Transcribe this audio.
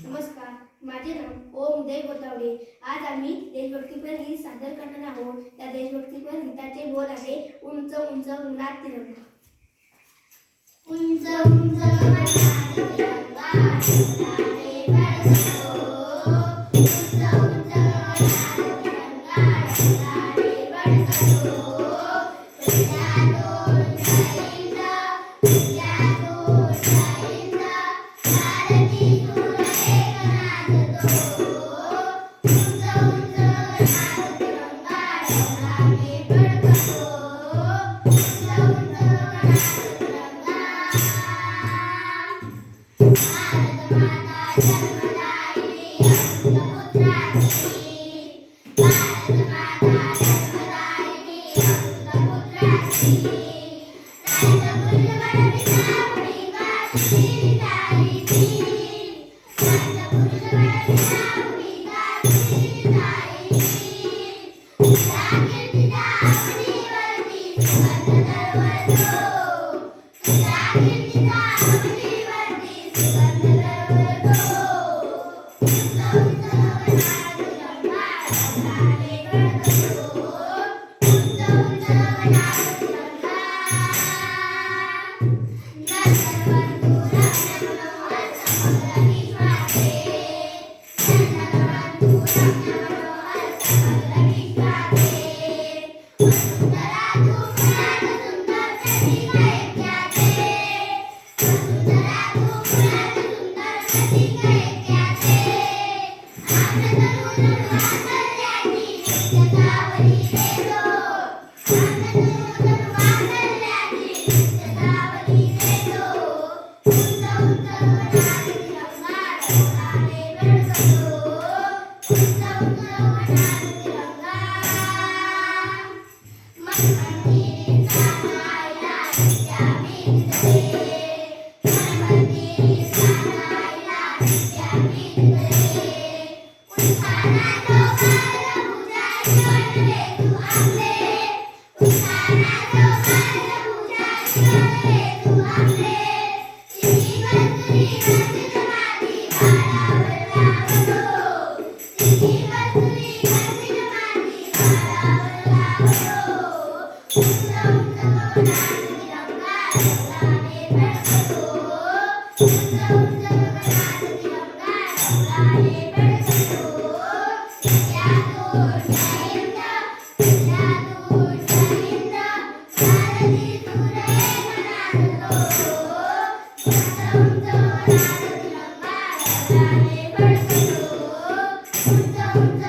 नमस्कार, माझे नाव ओम उदय गोतावडे. आज आम्ही देशभक्तीपर गीत सादर करणार आहोत. त्या देशभक्तीपर गीताचे बोल आहे उंच उंच उन्हात तिरंगा. उंच उंच उन्हात तिरंगा डोलारे बळसतो. उंच उंच उन्हात तिरंगा डोलारे बळसतो. तुझ्यातून जाईन तुझ्यातून जाईन भारती तुला एक नाचतो. उंच उंच उन्हात तिरंगा डोलारे बळसतो. उंच उंच उन्हात तिरंगा. भारत माता जन्मदायिनी अमृतपुत्राची. भारत माता जन्मदायिनी अमृतपुत्राची. Unza